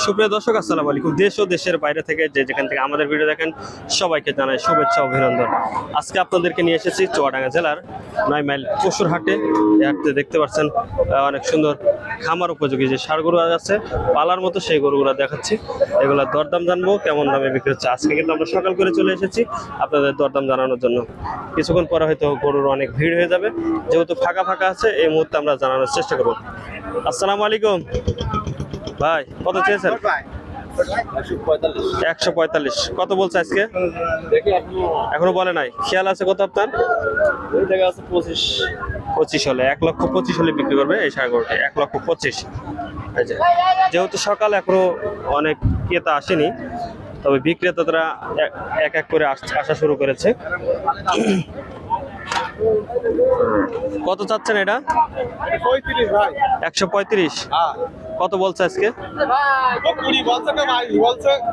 সুপ্রিয় দর্শক, আসসালামু আলাইকুম। দেশ ও দেশের বাইরে থেকে যেখান থেকে আমাদের ভিডিও দেখেন সবাইকে জানাই শুভেচ্ছা অভিনন্দন। আজকে আপনাদেরকে নিয়ে এসেছি চুয়াডাঙ্গা জেলার 9 মাইল পশুর হাটে। এই হাটে দেখতে পাচ্ছেন অনেক সুন্দর খামার উপযোগী যে ষাঁড় গরু আছে পালার মতো, সেই গরুগুলো দেখাচ্ছি। এগুলোর দরদাম জানবো, কেমন দামে বিক্রি হচ্ছে। আজকে কিন্তু আমরা সকাল করে চলে এসেছি আপনাদের দরদাম জানানোর জন্য। কিছুক্ষণ পরে হয়তো গরুর অনেক ভিড় হয়ে যাবে, যেহেতু ফাঁকা ফাঁকা আছে এই মুহূর্তে আমরা জানানোর চেষ্টা করবো। আসসালামু আলাইকুম ভাই, কত চেয়েছেন? 145। কত বলছে আজকে? এখনো বলে নাই। খেয়াল আছে কত আপনার? 25 হলে 1,25,000 হলে বিক্রি করবে এই ষাঁড় গরুটি। 1,25,000। যেহেতু সকাল এখনো অনেক ক্রেতা আসেনি, তবে বিক্রেতারা এক এক করে আসা শুরু করেছে। কত চাচ্ছেন এটা? 135। কত বলছে আজকে?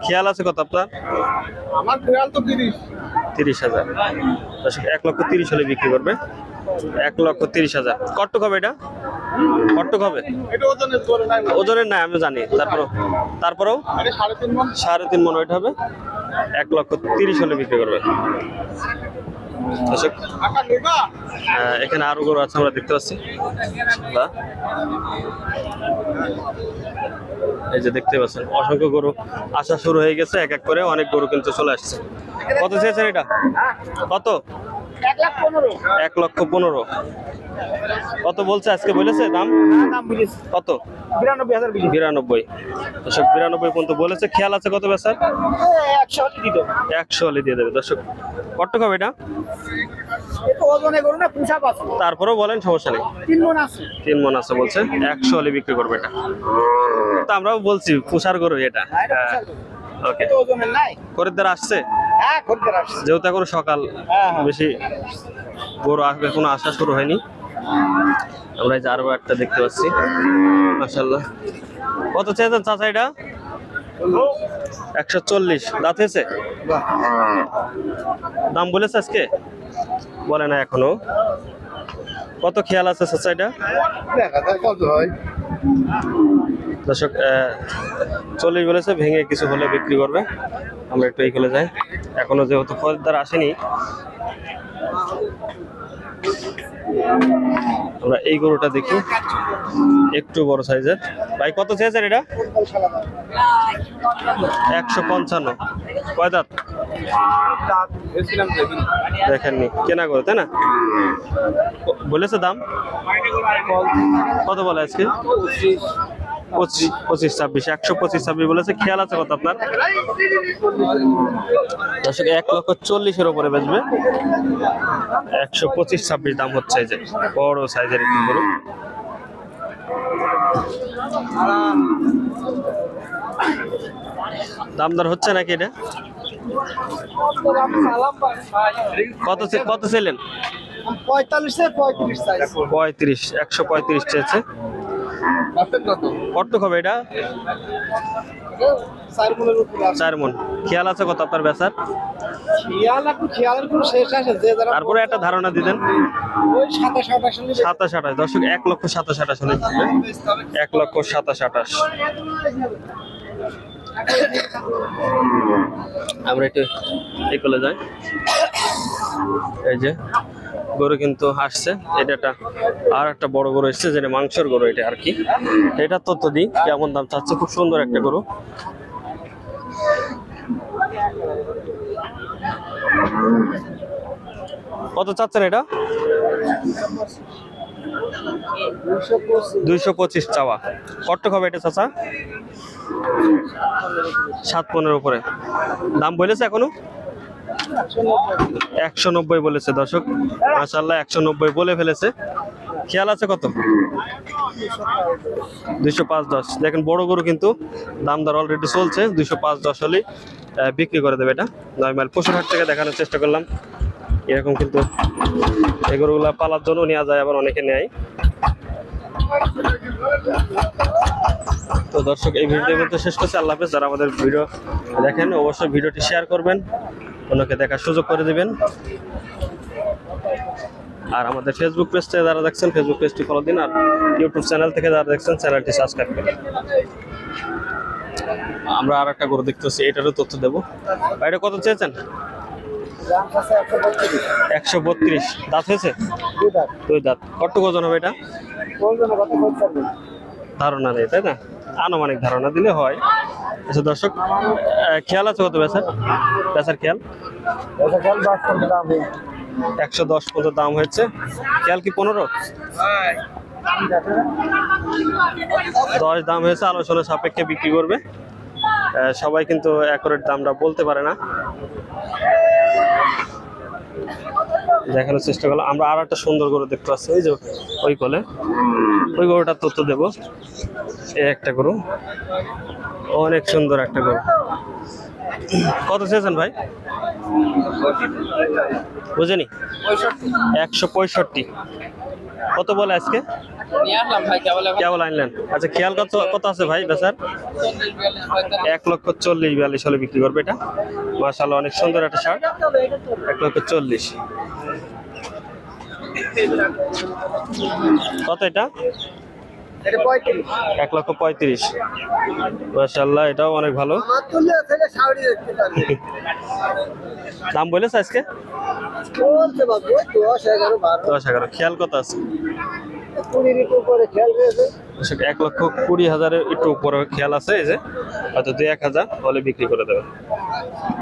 খেয়াল আছে কত আপনার? আমার খেয়াল তো 30,000। 1,30,000 হলে বিক্রি করবে। 1,30,000। কট্টক হবে এটা? কট্টক হবে? ওজনের নাই আমি জানি, তারপরেও 3.5 মন ওইটা হবে। 1,30,000 হলে বিক্রি করবে। এখানে আরো গরু আছে আমরা দেখতে পাচ্ছি। এই যে দেখতে পাচ্ছেন অসংখ্য গরু আসা শুরু হয়ে গেছে, এক এক করে অনেক গরু কিন্তু চলে আসছে। কত চেয়েছেন এটা? কত? 1,15,000। কত বলছে আজকে? বলেছে দাম? কত? 92। 92 পর্যন্ত বলেছে। খেয়াল আছে কত বেচার? 100 হলে দিয়ে দেবে। দর্শক, কত হবে এটা? তারপরেও বলেন, সমস্যা নেই। 3 মন আছে বলছে। 100 হলে বিক্রি করবে এটা। তো আমরাও বলছি পুষার গরু এটা। ওকে, খরিদ্দার আসছে যেহেতু এখন সকাল, বেশি গরু এখনো আসা শুরু হয়নি। আমরা এই যে আরো একটা দেখতে পাচ্ছি, মাশাআল্লাহ। কত চেয়েছেন চাচা এটা? 140। দাঁত হয়েছে? দাম বলেছে আজকে? বলে না এখনো। কত খেয়াল আছে চাচা এটা? দর্শক, 40 বলেছে। ভেঙে কিছু হলে বিক্রি করবে। আমরা একটু এই খুলে যাই, এখনো যেহেতু খরিদ্দার আসেনি। আমরা এই গরুটা দেখি, একটু বড় সাইজের। ভাই কত চেয়েছেন এটা? 155। কয় দাঁত? দেখেননি, কেনা গরু তাই না? বলেছে দাম কত বলে আজকে? 25, 26। 125, 26 বলেছে। খেয়াল আছে কত আপনার? দর্শক, 1,40,000 উপরে বেচবে। 125, 26 দাম হচ্ছে। এই যে বড় সাইজের একটু গরু। দামদার হচ্ছে নাকি এটা? কত ছিলেন? 35। 135 চেয়েছে। কত হবে এটা? 4 মন। খেয়াল আছে কত আপনার বেচার? তারপরে একটা ধারণা দিতেন। 27-28। দর্শক, 1,27,000 হলে 1,27,000। আমরা একটু এই করে যাই। এই যে গরু কিন্তু আসছে। এটা আর একটা বড় গরু এসছে, যেটা মাংসের গরু এটা আর কি। এটা তথ্য দিই কেমন দাম চাচ্ছে। খুব সুন্দর একটা গরু। কত চাচ্ছেন এটা? 225 চাওয়া। কত হবে এটা চাচা? 7-15 উপরে। দাম বলেছে এখনো? 190 বলেছে। দর্শক, মাশাআল্লাহ 190 বলে ফেলেছে। খেয়াল আছে কত? 205-10। দেখেন বড় গরু কিন্তু দাম দর অলরেডি চলছে। 205-10 হলে বিক্রি করে দেবে এটা। 9 মাইল পশুর হাট থেকে দেখানোর চেষ্টা করলাম। এরকম কিন্তু এই গরুগুলা পালার জন্য নেওয়া যায়, আবার অনেকে নেয়। তো দর্শক, এই ভিডিও কিন্তু শেষ করছি। আল্লাহ হাফেজ। যারা আমাদের ভিডিও দেখেন অবশ্যই ভিডিওটি শেয়ার করবেন, অন্যকে দেখার সুযোগ করে দিবেন। আর আমাদের ফেসবুক পেজ থেকে যারা দেখছেন ফেসবুক পেজটি ফলো দিন, আর ইউটিউব চ্যানেল থেকে যারা দেখছেন চ্যানেলটি সাবস্ক্রাইব করুন। আমরা আর একটা গরু দেখতেছি, এটারও তথ্য দেবো। ভাই, এটা কত চেয়েছেন? 132। দাঁত হয়েছে? 2 দাঁত। কতটুকু ওজন হবে এটা? ধারণা নেই, তাই না? আনুমানিক ধারণা দিলে হয়। আচ্ছা দর্শক, খেয়াল আছে কত বেচার খেয়াল? 110 পর্যন্ত দাম হয়েছে। খেয়াল কি 15? 10 দাম হয়েছে, আলোচনা সাপেক্ষে বিক্রি করবে। সবাই কিন্তু অ্যাকুরেট দামটা বলতে পারে না। দেখানোর চেষ্টা করলাম। আমরা আর একটা সুন্দর গরু দেখতে পাচ্ছি, ওই যে ওই কোলে, ওই গরুটার তথ্য দেবো। এই একটা গরু, অনেক সুন্দর একটা গরু। কত চেয়েছেন ভাই? বুঝেনি? 165। কত বলে আজকে? কেবল আনলেন। আচ্ছা, খেয়াল কত আছে ভাই বেচার? 1,40,42 হলে বিক্রি করবে এটা। মাশাআল্লাহ, অনেক সুন্দর একটা শার্ট। 1,40,000। কত এটা? 1,35,000। মাশাআল্লাহ, এটাও অনেক ভালো দাম বলেছে আজকে। 10-11। খেয়াল কত আছে? 1,20,000 একটু উপরে খেয়াল আছে। এই যে হয়তো 2-1,000 হলে বিক্রি করে দেবে।